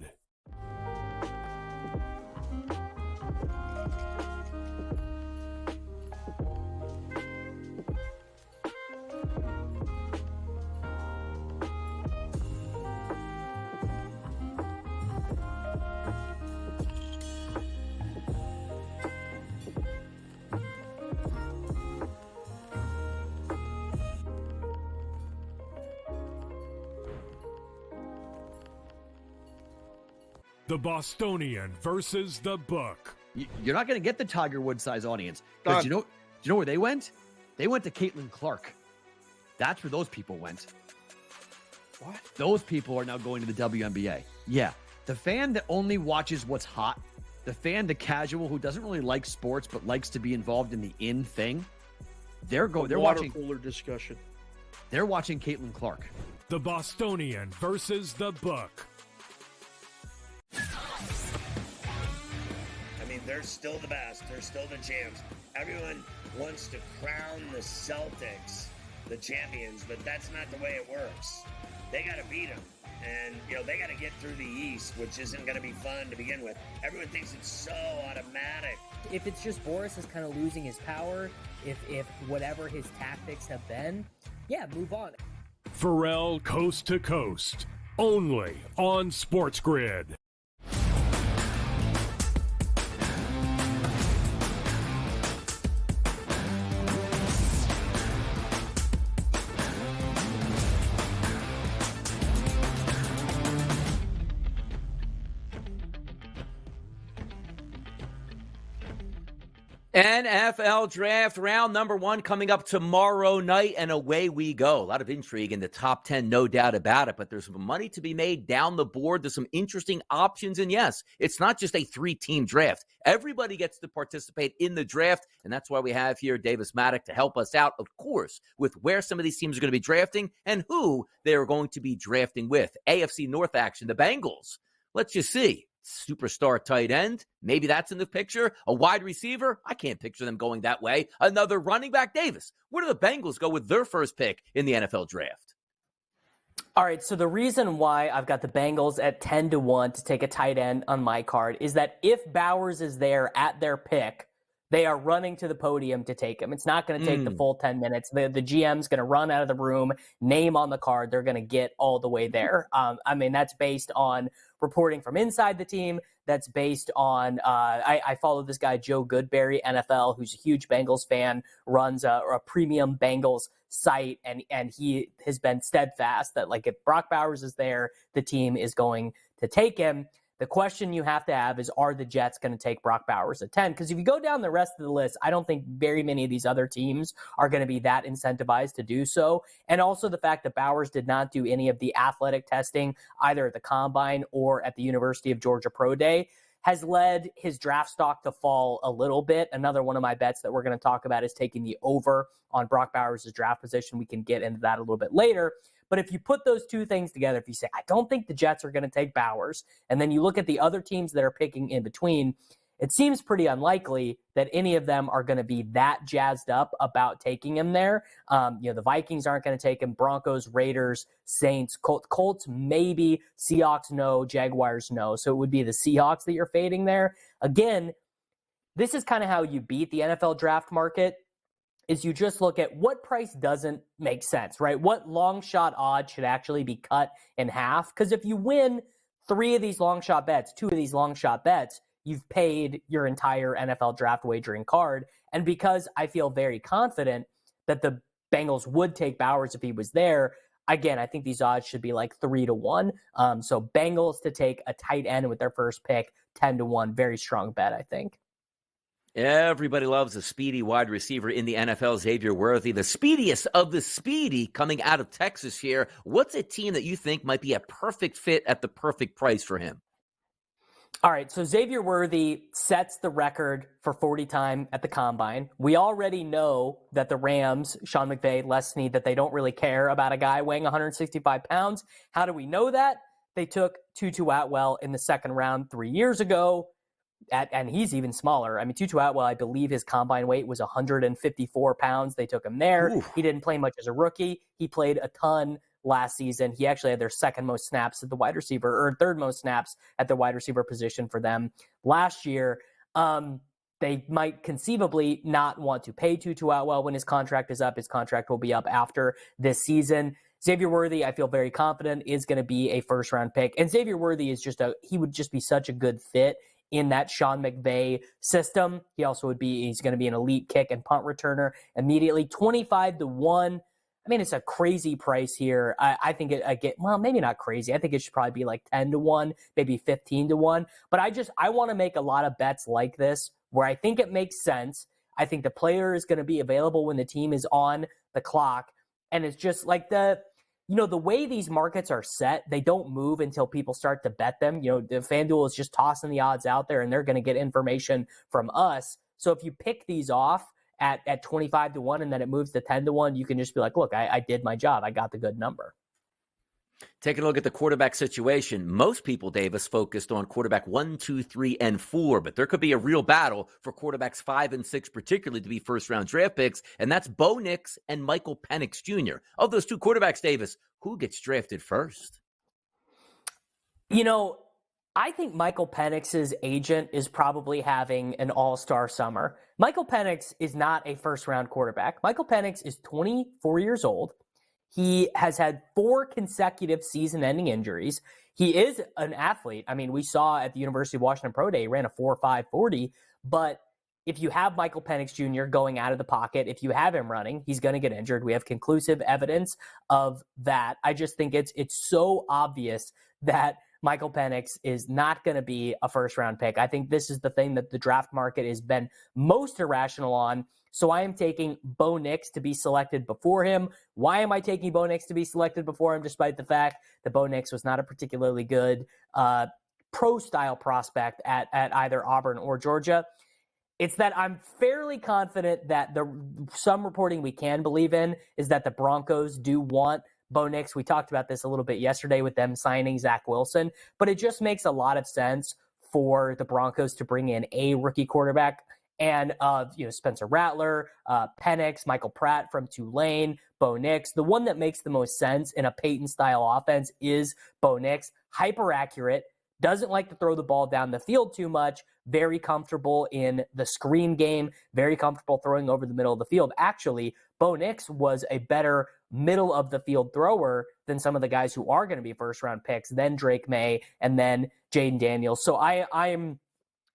The Bostonian versus the Book. You're not going to get the Tiger Woods size audience. Done. Because do you know where they went? They went to Caitlin Clark. That's where those people went. What? Those people are now going to the WNBA. Yeah. The fan that only watches what's hot, the fan, the casual who doesn't really like sports but likes to be involved in the in thing, they're Water watching cooler discussion. They're watching Caitlin Clark. The Bostonian versus the Book. I mean, they're still the best. They're still the champs. Everyone wants to crown the Celtics the champions, but that's not the way it works. They got to beat them. And, they got to get through the East, which isn't going to be fun to begin with. Everyone thinks it's so automatic. If it's just Boris is kind of losing his power, if whatever his tactics have been, yeah, move on. Pharrell Coast to Coast. Only on SportsGrid. NFL draft round number 1 coming up tomorrow night, and away we go. A lot of intrigue in the top 10, no doubt about it, but there's some money to be made down the board. There's some interesting options, and yes, it's not just a 3-team draft. Everybody gets to participate in the draft, and that's why we have here Davis Maddock to help us out, of course, with where some of these teams are going to be drafting and who they are going to be drafting with. AFC North action, the Bengals. Let's just see. Superstar tight end, maybe that's in the picture. A wide receiver, I can't picture them going that way. Another running back, Davis. Where do the Bengals go with their first pick in the NFL draft? All right, so the reason why I've got the Bengals at 10-1 to take a tight end on my card is that if Bowers is there at their pick, they are running to the podium to take him. It's not going to take the full 10 minutes. The GM's going to run out of the room, name on the card. They're going to get all the way there. That's based on reporting from inside the team. That's based on, I follow this guy, Joe Goodberry, NFL, who's a huge Bengals fan, runs a premium Bengals site, and he has been steadfast that, like, if Brock Bowers is there, the team is going to take him. The question you have to have is, are the Jets going to take Brock Bowers at 10? Because if you go down the rest of the list, I don't think very many of these other teams are going to be that incentivized to do so. And also the fact that Bowers did not do any of the athletic testing, either at the Combine or at the University of Georgia Pro Day, has led his draft stock to fall a little bit. Another one of my bets that we're going to talk about is taking the over on Brock Bowers' draft position. We can get into that a little bit later. But if you put those two things together, if you say, I don't think the Jets are going to take Bowers, and then you look at the other teams that are picking in between, it seems pretty unlikely that any of them are going to be that jazzed up about taking him there. The Vikings aren't going to take him. Broncos, Raiders, Saints, Colts, maybe. Seahawks, no. Jaguars, no. So it would be the Seahawks that you're fading there. Again, this is kind of how you beat the NFL draft market, is you just look at what price doesn't make sense, right? What long shot odds should actually be cut in half? Because if you win 3 of these long shot bets, 2 of these long shot bets, you've paid your entire NFL draft wagering card. And because I feel very confident that the Bengals would take Bowers if he was there, again, I think these odds should be like 3-1. So Bengals to take a tight end with their first pick, 10-1, very strong bet, I think. Everybody loves a speedy wide receiver in the NFL, Xavier Worthy, the speediest of the speedy coming out of Texas here. What's a team that you think might be a perfect fit at the perfect price for him? All right, so Xavier Worthy sets the record for 40 time at the Combine. We already know that the Rams, Sean McVay, Les Snead, that they don't really care about a guy weighing 165 pounds. How do we know that? They took Tutu Atwell in the second round 3 years ago, and he's even smaller. I mean, Tutu Atwell, I believe his Combine weight was 154 pounds. They took him there. Ooh. He didn't play much as a rookie. He played a ton last season. He actually had their second most snaps at the wide receiver, or third most snaps at the wide receiver position for them last year. They might conceivably not want to pay Tutu Atwell when his contract is up. His contract will be up after this season. Xavier Worthy, I feel very confident, is going to be a first-round pick. And Xavier Worthy is he would just be such a good fit in that Sean McVay system. He's going to be an elite kick and punt returner immediately. 25-1. I mean, it's a crazy price here. I think maybe not crazy. I think it should probably be like 10-1, maybe 15-1. But I want to make a lot of bets like this where I think it makes sense. I think the player is going to be available when the team is on the clock. And it's just like the way these markets are set, they don't move until people start to bet them. The FanDuel is just tossing the odds out there and they're going to get information from us. So if you pick these off at 25-1 and then it moves to 10-1, you can just be like, look, I did my job. I got the good number. Taking a look at the quarterback situation, most people, Davis, focused on quarterback 1, 2, 3, and 4, but there could be a real battle for quarterbacks 5 and 6, particularly to be first-round draft picks, and that's Bo Nix and Michael Penix Jr. Of those two quarterbacks, Davis, who gets drafted first? I think Michael Penix's agent is probably having an all-star summer. Michael Penix is not a first-round quarterback. Michael Penix is 24 years old. He has had 4 consecutive season-ending injuries. He is an athlete. I mean, we saw at the University of Washington Pro Day, he ran a 4.5 40, but if you have Michael Penix Jr. going out of the pocket, if you have him running, he's going to get injured. We have conclusive evidence of that. I just think it's so obvious that Michael Penix is not going to be a first-round pick. I think this is the thing that the draft market has been most irrational on. So I am taking Bo Nix to be selected before him. Why am I taking Bo Nix to be selected before him, despite the fact that Bo Nix was not a particularly good pro-style prospect at either Auburn or Georgia? It's that I'm fairly confident that some reporting we can believe in is that the Broncos do want Bo Nix. We talked about this a little bit yesterday with them signing Zach Wilson, but it just makes a lot of sense for the Broncos to bring in a rookie quarterback. And Spencer Rattler, Penix, Michael Pratt from Tulane, Bo Nix. The one that makes the most sense in a Peyton-style offense is Bo Nix. Hyper accurate, doesn't like to throw the ball down the field too much, very comfortable in the screen game, very comfortable throwing over the middle of the field. Actually, Bo Nix was a better middle-of-the-field thrower than some of the guys who are going to be first-round picks, then Drake May, and then Jaden Daniels. So I am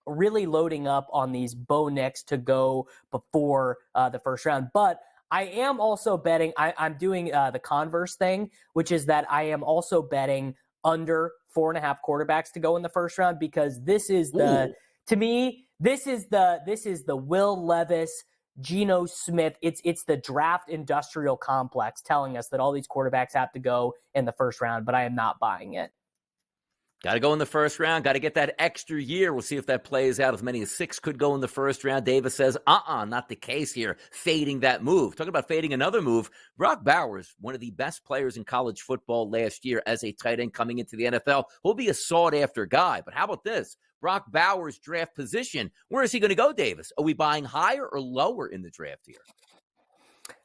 really loading up on these Bo Nix to go before the first round. But I am also betting, I'm doing the converse thing, which is that I am also betting under 4.5 quarterbacks to go in the first round, because this is to me, this is the Will Levis, Geno Smith. It's the draft industrial complex telling us that all these quarterbacks have to go in the first round, but I am not buying it. Got to go in the first round. Got to get that extra year. We'll see if that plays out. As many as 6 could go in the first round. Davis says, not the case here. Fading that move. Talking about fading another move. Brock Bowers, one of the best players in college football last year as a tight end coming into the NFL, will be a sought-after guy. But how about this? Brock Bowers' draft position. Where is he going to go, Davis? Are we buying higher or lower in the draft here?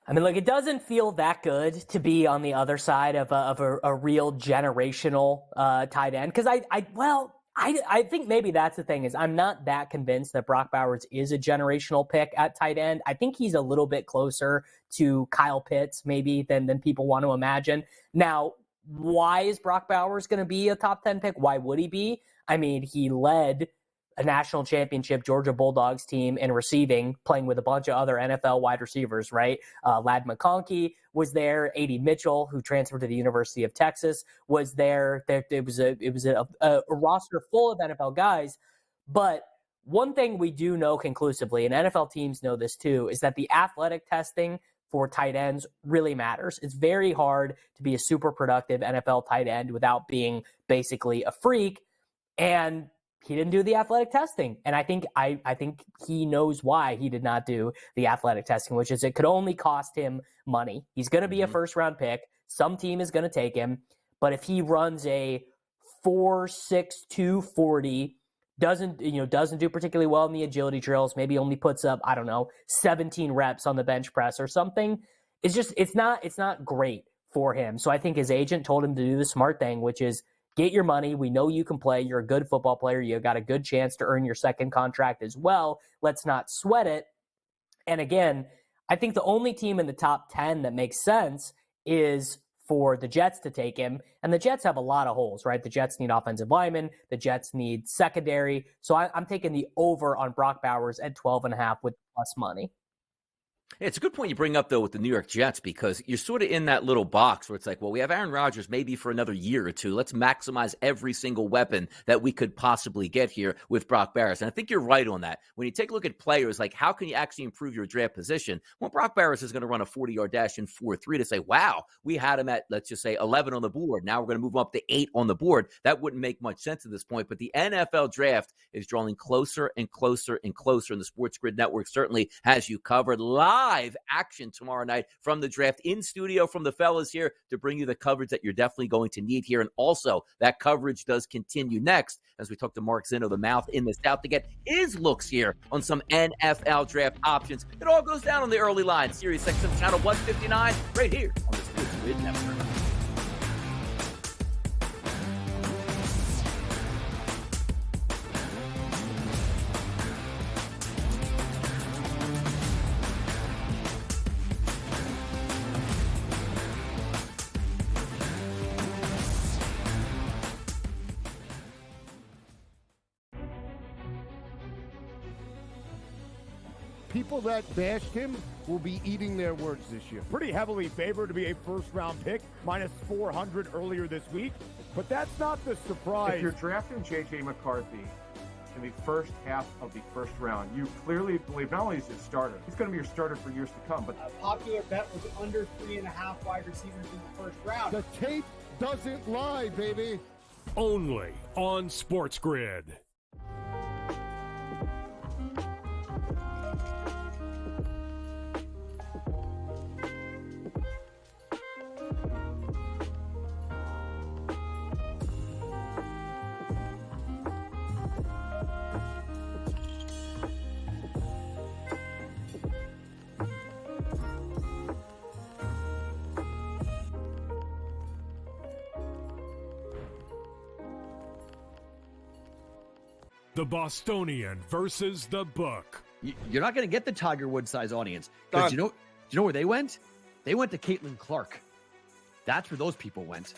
I mean, look, it doesn't feel that good to be on the other side of a real generational tight end. Because I think maybe that's the thing, is I'm not that convinced that Brock Bowers is a generational pick at tight end. I think he's a little bit closer to Kyle Pitts maybe than people want to imagine. Now, why is Brock Bowers going to be a top 10 pick? Why would he be? I mean, he led a national championship Georgia Bulldogs team in receiving, playing with a bunch of other NFL wide receivers, right? Ladd McConkey was there. A.D. Mitchell, who transferred to the University of Texas, was there. It was a roster full of NFL guys. But one thing we do know conclusively, and NFL teams know this too, is that the athletic testing for tight ends really matters. It's very hard to be a super productive NFL tight end without being basically a freak. And he didn't do the athletic testing. And I think he knows why he did not do the athletic testing, which is it could only cost him money. He's going to be a first round pick. Some team is going to take him. But if he runs a 4.62 40, doesn't do particularly well in the agility drills, maybe only puts up, 17 reps on the bench press or something, it's not great for him. So I think his agent told him to do the smart thing, which is get your money. We know you can play. You're a good football player. You got a good chance to earn your second contract as well. Let's not sweat it. And again, I think the only team in the top 10 that makes sense is for the Jets to take him. And the Jets have a lot of holes, right? The Jets need offensive linemen. The Jets need secondary. So I'm taking the over on Brock Bowers at 12.5 with plus money. It's a good point you bring up, though, with the New York Jets, because you're sort of in that little box where it's like, well, we have Aaron Rodgers maybe for another year or two. Let's maximize every single weapon that we could possibly get here with Brock Bowers. And I think you're right on that. When you take a look at players, like how can you actually improve your draft position? Well, Brock Bowers is going to run a 40-yard dash in 4.3 to say, wow, we had him at, let's just say, 11 on the board. Now we're going to move him up to 8 on the board. That wouldn't make much sense at this point. But the NFL draft is drawing closer and closer and closer. And the SportsGrid Network certainly has you covered. Live action tomorrow night from the draft in studio from the fellas here to bring you the coverage that you're definitely going to need here. And also that coverage does continue next as we talk to Mark Zinno, the mouth in the South, to get his looks here on some NFL draft options. It all goes down on the early line. Sirius XM channel 159 right here on the SportsGrid Network. People that bashed him will be eating their words this year. Pretty heavily favored to be a first-round pick, minus 400 earlier this week. But that's not the surprise. If you're drafting J.J. McCarthy in the first half of the first round, you clearly believe not only is he a starter, he's going to be your starter for years to come. But a popular bet was under 3.5 wide receivers in the first round. The tape doesn't lie, baby. Only on SportsGrid. The Bostonian versus the Book. You're not going to get the Tiger Woods size audience. Because do you know where they went? They went to Caitlin Clark. That's where those people went.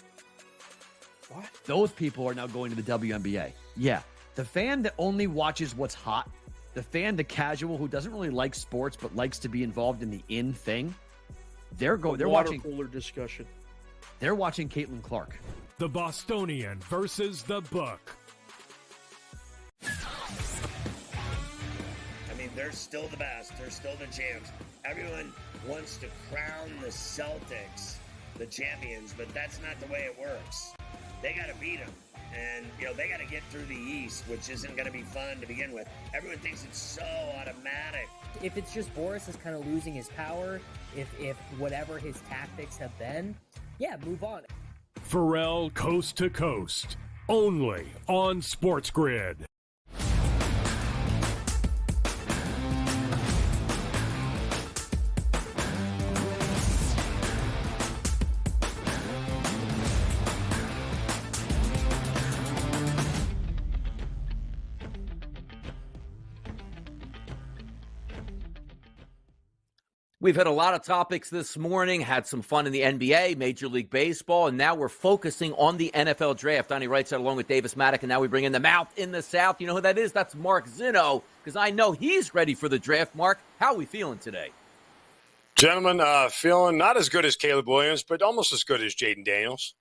What? Those people are now going to the WNBA. Yeah. The fan that only watches what's hot, the fan, the casual who doesn't really like sports but likes to be involved in the in thing, they're watching cooler discussion. They're watching Caitlin Clark. The Bostonian versus the Book. I mean, they're still the best. They're still the champs. Everyone wants to crown the Celtics the champions, but that's not the way it works. They got to beat them. And, they got to get through the East, which isn't going to be fun to begin with. Everyone thinks it's so automatic. If it's just Boris is kind of losing his power, if whatever his tactics have been, yeah, move on. Pharrell Coast to Coast. Only on SportsGrid. We've had a lot of topics this morning, had some fun in the NBA, Major League Baseball, and now we're focusing on the NFL draft. Donnie writes out along with Davis Maddock, and now we bring in the mouth in the South. You know who that is? That's Mark Zinno, because I know he's ready for the draft. Mark, how are we feeling today? Gentlemen, feeling not as good as Caleb Williams, but almost as good as Jaden Daniels.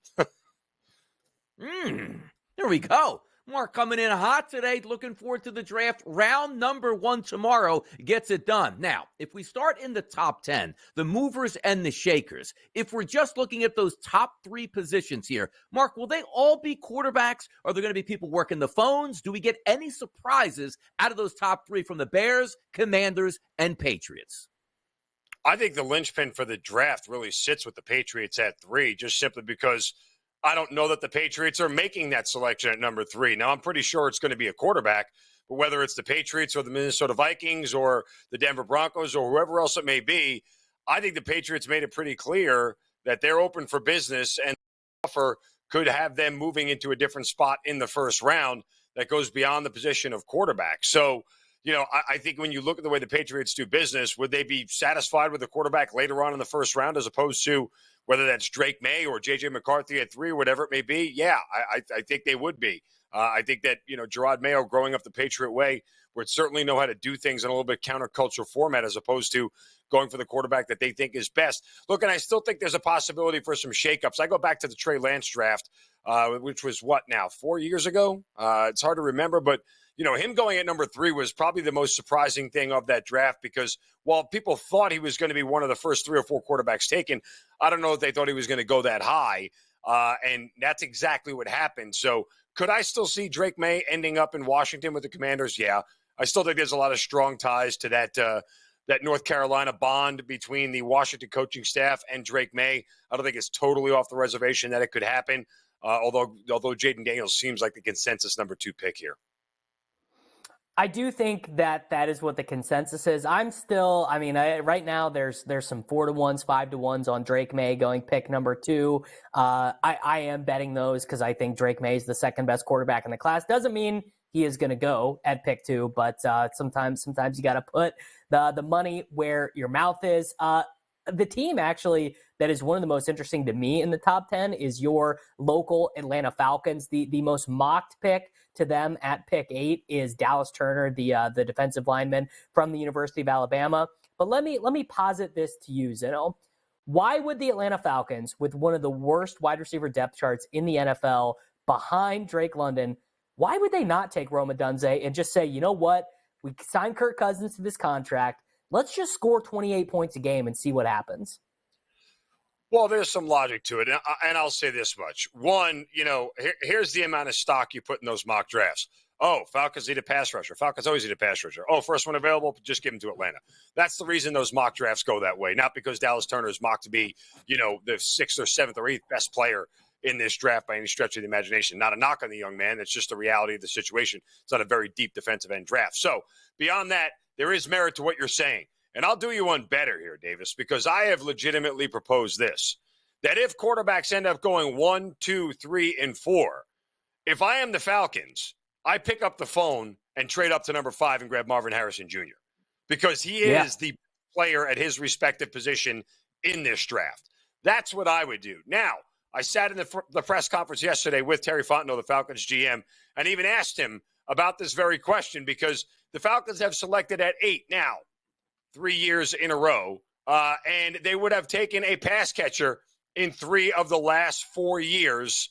There we go. Mark coming in hot today, looking forward to the draft. Round number 1 tomorrow gets it done. Now, if we start in the top 10, the movers and the shakers, if we're just looking at those top 3 positions here, Mark, will they all be quarterbacks? Are there going to be people working the phones? Do we get any surprises out of those top 3 from the Bears, Commanders, and Patriots? I think the linchpin for the draft really sits with the Patriots at 3, just simply because I don't know that the Patriots are making that selection at number 3. Now, I'm pretty sure it's going to be a quarterback, but whether it's the Patriots or the Minnesota Vikings or the Denver Broncos or whoever else it may be, I think the Patriots made it pretty clear that they're open for business, and the offer could have them moving into a different spot in the first round that goes beyond the position of quarterback. So, I think when you look at the way the Patriots do business, would they be satisfied with a quarterback later on in the first round as opposed to whether that's Drake May or J.J. McCarthy at 3 or whatever it may be? Yeah, I think they would be. I think that, Gerard Mayo growing up the Patriot way would certainly know how to do things in a little bit counterculture format as opposed to going for the quarterback that they think is best. Look, and I still think there's a possibility for some shakeups. I go back to the Trey Lance draft, which was 4 years ago? It's hard to remember, but him going at number 3 was probably the most surprising thing of that draft because while people thought he was going to be one of the first 3 or 4 quarterbacks taken, I don't know if they thought he was going to go that high. And that's exactly what happened. So could I still see Drake May ending up in Washington with the Commanders? Yeah. I still think there's a lot of strong ties to that North Carolina bond between the Washington coaching staff and Drake May. I don't think it's totally off the reservation that it could happen. Although Jaden Daniels seems like the consensus number 2 pick here. I do think that is what the consensus is. I'm still, right now there's some 4-1s, 5-1s on Drake May going pick number 2. I am betting those because I think Drake May is the second best quarterback in the class. Doesn't mean he is going to go at pick 2, but sometimes you got to put the money where your mouth is. The team actually that is one of the most interesting to me in the top 10 is your local Atlanta Falcons. The most mocked pick to them at pick 8 is Dallas Turner, the defensive lineman from the University of Alabama. But let me posit this to you, Zinno. Why would the Atlanta Falcons, with one of the worst wide receiver depth charts in the NFL behind Drake London, why would they not take Rome Odunze and just say, you know what, we signed Kirk Cousins to this contract, let's just score 28 points a game and see what happens? Well, there's some logic to it, and I'll say this much. One, here's the amount of stock you put in those mock drafts. Oh, Falcons need a pass rusher. Falcons always need a pass rusher. Oh, first one available, just give him to Atlanta. That's the reason those mock drafts go that way, not because Dallas Turner is mocked to be, the 6th or 7th or 8th best player in this draft by any stretch of the imagination. Not a knock on the young man. It's just the reality of the situation. It's not a very deep defensive end draft. So beyond that, there is merit to what you're saying. And I'll do you one better here, Davis, because I have legitimately proposed this, that if quarterbacks end up going 1, 2, 3, and 4, if I am the Falcons, I pick up the phone and trade up to number 5 and grab Marvin Harrison Jr. because he is the player at his respective position in this draft. That's what I would do. Now, I sat in the press conference yesterday with Terry Fontenot, the Falcons GM, and even asked him about this very question because the Falcons have selected at 8 now, 3 years in a row, and they would have taken a pass catcher in 3 of the last 4 years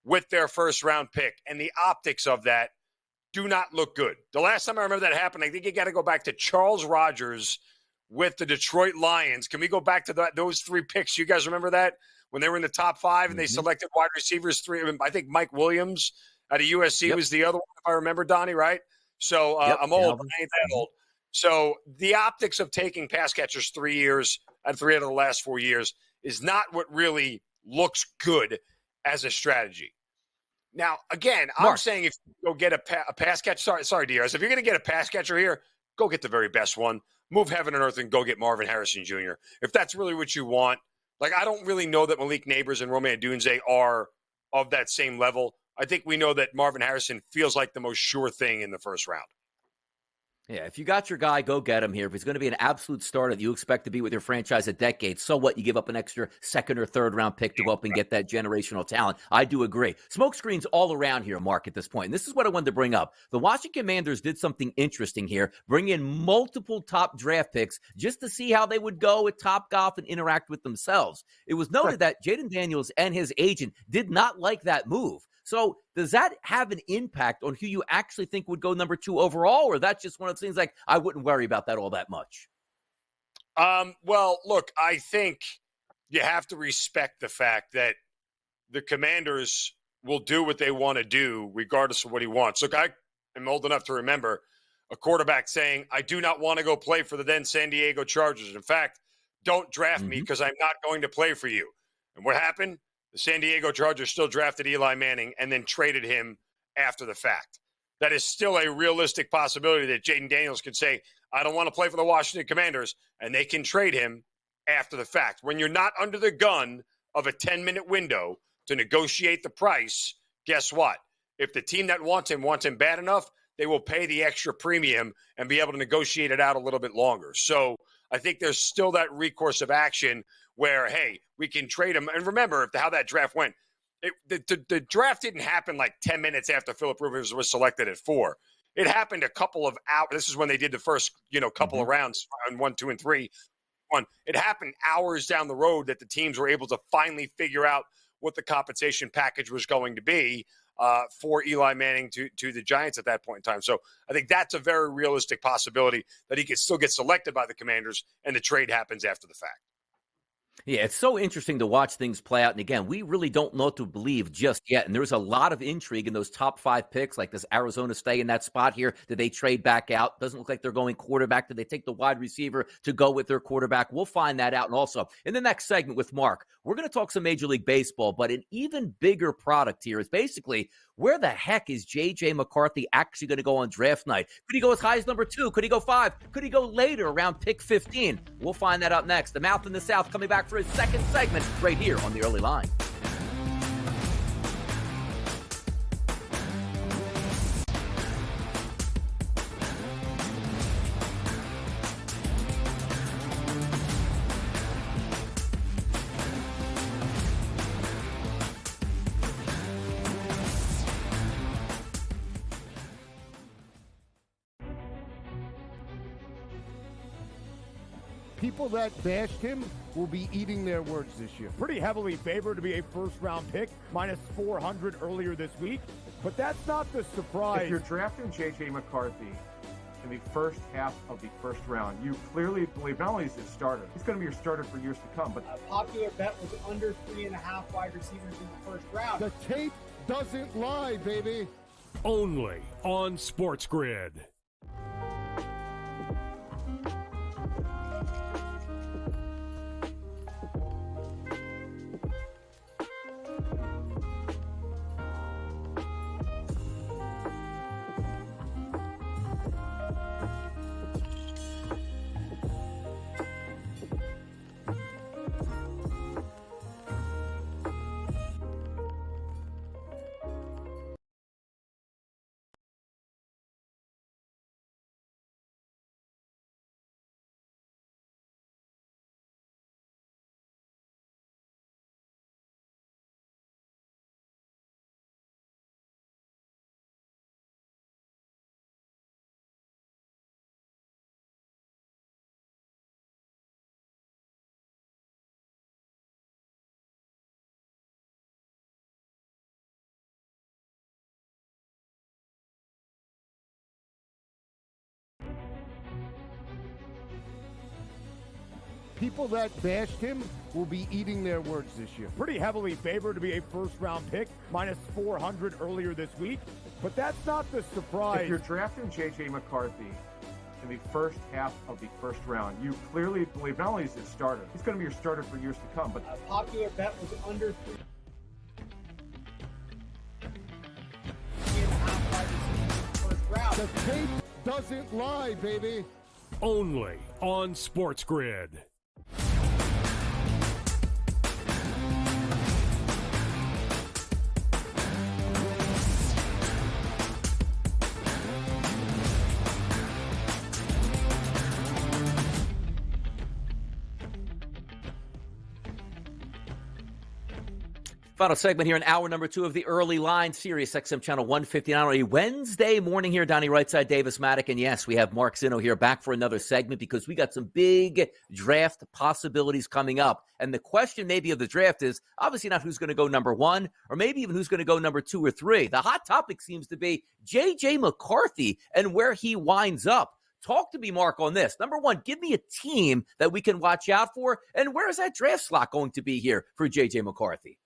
with their first-round pick. And the optics of that do not look good. The last time I remember that happened, I think you got to go back to Charles Rogers with the Detroit Lions. Can we go back to those 3 picks? You guys remember that? When they were in the top 5 and they selected wide receivers 3. I think Mike Williams out of USC was the other one, if I remember, Donnie, right? So I'm old, but I ain't that old. So the optics of taking pass catchers 3 years and 3 out of the last 4 years is not what really looks good as a strategy. Now, again, I'm saying if you go get a pass catcher, sorry, DRS, if you're going to get a pass catcher here, go get the very best one. Move heaven and earth and go get Marvin Harrison Jr. If that's really what you want. Like, I don't really know that Malik Neighbors and Rome Odunze are of that same level. I think we know that Marvin Harrison feels like the most sure thing in the first round. Yeah, if you got your guy, go get him here. If he's going to be an absolute starter that you expect to be with your franchise a decade, so what? You give up an extra 2nd or 3rd round pick to go up and get that generational talent. I do agree. Smoke screens all around here, Mark, at this point. And this is what I wanted to bring up. The Washington Commanders did something interesting here, bring in multiple top draft picks just to see how they would go at Topgolf and interact with themselves. It was noted that Jaden Daniels and his agent did not like that move. So does that have an impact on who you actually think would go number 2 overall, or that's just one of the things like I wouldn't worry about that all that much? Well, look, I think you have to respect the fact that the Commanders will do what they want to do regardless of what he wants. Look, I am old enough to remember a quarterback saying, I do not want to go play for the then San Diego Chargers. In fact, don't draft me because I'm not going to play for you. And what happened? The San Diego Chargers still drafted Eli Manning and then traded him after the fact. That is still a realistic possibility that Jaden Daniels could say, I don't want to play for the Washington Commanders, and they can trade him after the fact. When you're not under the gun of a 10-minute window to negotiate the price, guess what? If the team that wants him bad enough, they will pay the extra premium and be able to negotiate it out a little bit longer. So I think there's still that recourse of action where, hey, we can trade him. And remember how that draft went. The draft didn't happen like 10 minutes after Phillip Rivers was selected at 4. It happened a couple of hours. This is when they did the first, couple of rounds on 1, 2, and 3. It happened hours down the road that the teams were able to finally figure out what the compensation package was going to be for Eli Manning to the Giants at that point in time. So I think that's a very realistic possibility that he could still get selected by the Commanders and the trade happens after the fact. Yeah, it's so interesting to watch things play out. And again, we really don't know what to believe just yet. And there's a lot of intrigue in those top 5 picks. Like, does Arizona stay in that spot here? Did they trade back out? Doesn't look like they're going quarterback. Did they take the wide receiver to go with their quarterback? We'll find that out. And also, in the next segment with Mark, we're going to talk some Major League Baseball. But an even bigger product here is basically, where the heck is J.J. McCarthy actually going to go on draft night? Could he go as high as number 2? Could he go 5? Could he go later around pick 15? We'll find that out next. The Mouth in the South coming back for his second segment right here on the Early Line. People that bashed him will be eating their words this year. Pretty heavily favored to be a first-round pick, minus 400 earlier this week. But that's not the surprise. If you're drafting J.J. McCarthy in the first half of the first round, you clearly believe not only is he a starter, he's going to be your starter for years to come. But a popular bet was under 3.5 wide receivers in the first round. The tape doesn't lie, baby. Only on SportsGrid. People that bashed him will be eating their words this year. Pretty heavily favored to be a first-round pick, minus 400 earlier this week. But that's not the surprise. if you're drafting J.J. McCarthy in the first half of the first round, you clearly believe not only is he a starter, he's going to be your starter for years to come. But a popular bet was under 3.5 wide receivers in the first round. The tape doesn't lie, baby. Only on SportsGrid. Final segment here in hour number 2 of the early line, Sirius XM channel 159 on a Wednesday morning here. Donnie Rightside, Davis Maddock, and yes, we have Mark Zinno here back for another segment because we got some big draft possibilities coming up. And the question maybe of the draft is obviously not who's going to go number 1 or maybe even who's going to go number 2 or 3. The hot topic seems to be J.J. McCarthy and where he winds up. Talk to me, Mark, on this. Number 1, give me a team that we can watch out for, and where is that draft slot going to be here for J.J. McCarthy?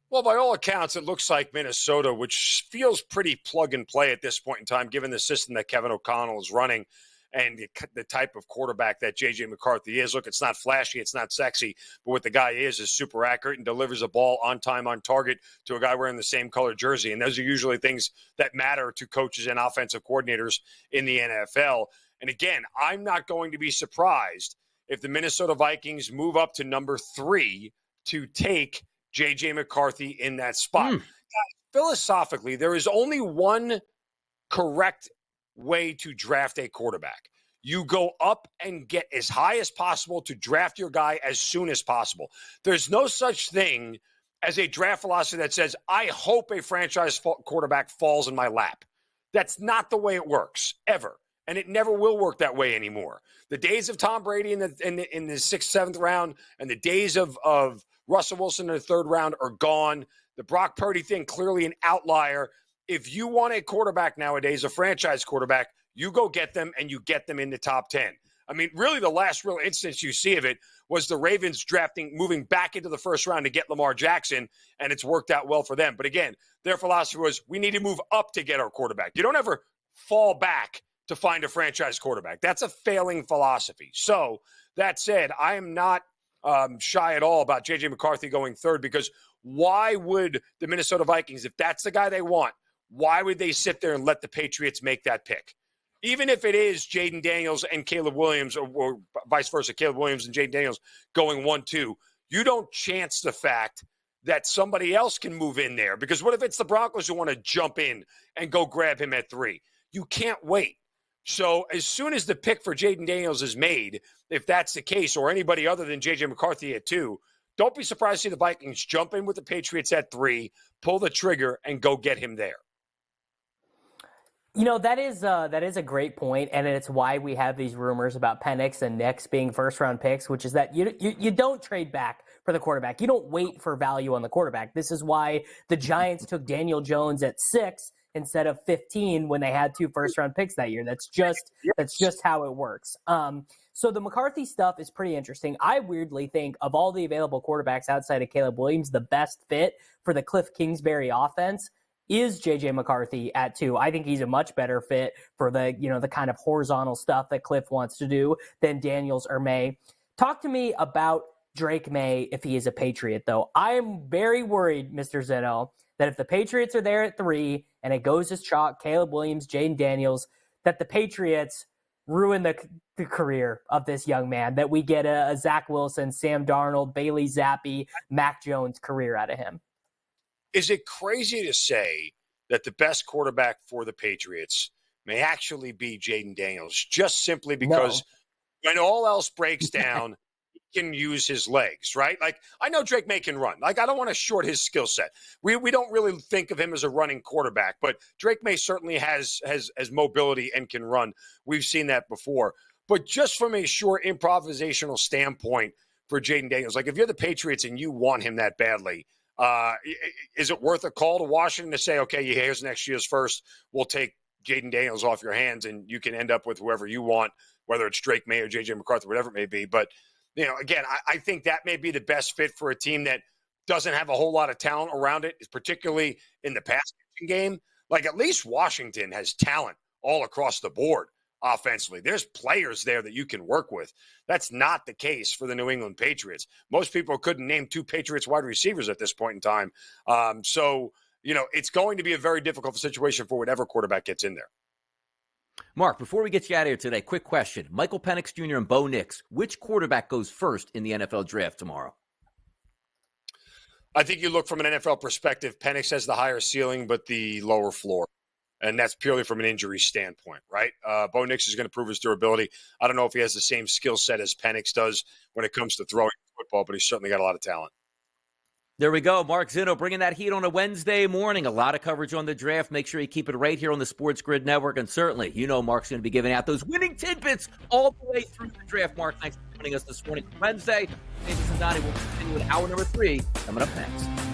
Well, by all accounts, it looks like Minnesota, which feels pretty plug and play at this point in time, given the system that Kevin O'Connell is running and the type of quarterback that J.J. McCarthy is. Look, it's not flashy, it's not sexy, but what the guy is super accurate and delivers a ball on time, on target to a guy wearing the same color jersey. And those are usually things that matter to coaches and offensive coordinators in the NFL. And again, I'm not going to be surprised if the Minnesota Vikings move up to number 3 to take J.J. McCarthy in that spot. Guys, philosophically, there is only one correct way to draft a quarterback. You go up and get as high as possible to draft your guy as soon as possible. There's no such thing as a draft philosophy that says, I hope a franchise quarterback falls in my lap. That's not the way it works, ever. And it never will work that way anymore. The days of Tom Brady in the 6th, 7th round and the days of Russell Wilson in the 3rd round are gone. The Brock Purdy thing, clearly an outlier. If you want a quarterback nowadays, a franchise quarterback, you go get them and you get them in the top 10. I mean, really the last real instance you see of it was the Ravens moving back into the 1st round to get Lamar Jackson, and it's worked out well for them. But again, their philosophy was we need to move up to get our quarterback. You don't ever fall back to find a franchise quarterback. That's a failing philosophy. So that said, I am not shy at all about J.J. McCarthy going 3rd, because why would the Minnesota Vikings, if that's the guy they want, why would they sit there and let the Patriots make that pick? Even if it is Jaden Daniels and Caleb Williams or vice versa, Caleb Williams and Jaden Daniels going 1-2, you don't chance the fact that somebody else can move in there. Because what if it's the Broncos who want to jump in and go grab him at 3? You can't wait. So as soon as the pick for Jaden Daniels is made, if that's the case, or anybody other than J.J. McCarthy at 2, don't be surprised to see the Vikings jump in with the Patriots at 3, pull the trigger, and go get him there. You know, that is a great point, and it's why we have these rumors about Penix and Nix being first-round picks, which is that you don't trade back for the quarterback. You don't wait for value on the quarterback. This is why the Giants took Daniel Jones at 6 instead of 15 when they had 2 first-round picks that year. That's just how it works. So the McCarthy stuff is pretty interesting. I weirdly think of all the available quarterbacks outside of Caleb Williams, the best fit for the Cliff Kingsbury offense is J.J. McCarthy at 2. I think he's a much better fit for the kind of horizontal stuff that Cliff wants to do than Daniels or May. Talk to me about Drake May if he is a Patriot, though. I am very worried, Mr. Zinno, that if the Patriots are there at 3 and it goes as chalk, Caleb Williams, Jaden Daniels, that the Patriots ruin the career of this young man, that we get a Zach Wilson, Sam Darnold, Bailey Zappi, Mac Jones career out of him. Is it crazy to say that the best quarterback for the Patriots may actually be Jaden Daniels, just simply because when all else breaks down, he can use his legs, right? Like, I know Drake May can run. Like, I don't want to short his skill set. We don't really think of him as a running quarterback, but Drake May certainly has mobility and can run. We've seen that before. But just from a short improvisational standpoint for Jaden Daniels, like if you're the Patriots and you want him that badly, is it worth a call to Washington to say, okay, here's next year's first, we'll take Jaden Daniels off your hands and you can end up with whoever you want, whether it's Drake May or J.J. McCarthy, whatever it may be. But, again, I think that may be the best fit for a team that doesn't have a whole lot of talent around it, particularly in the pass catching game. Like, at least Washington has talent all across the board offensively. There's players there that you can work with. That's not the case for the New England Patriots. Most people couldn't name 2 Patriots wide receivers at this point in time. So, it's going to be a very difficult situation for whatever quarterback gets in there. Mark, before we get you out of here today, quick question. Michael Penix Jr. and Bo Nix, which quarterback goes first in the NFL draft tomorrow? I think you look from an NFL perspective, Penix has the higher ceiling but the lower floor. And that's purely from an injury standpoint, right? Bo Nix is going to prove his durability. I don't know if he has the same skill set as Penix does when it comes to throwing football, but he's certainly got a lot of talent. There we go. Mark Zinno bringing that heat on a Wednesday morning. A lot of coverage on the draft. Make sure you keep it right here on the Sports Grid Network. And certainly, Mark's going to be giving out those winning tidbits all the way through the draft. Mark, thanks for joining us this morning. Wednesday, Davis and Donnie will continue with hour number 3 coming up next.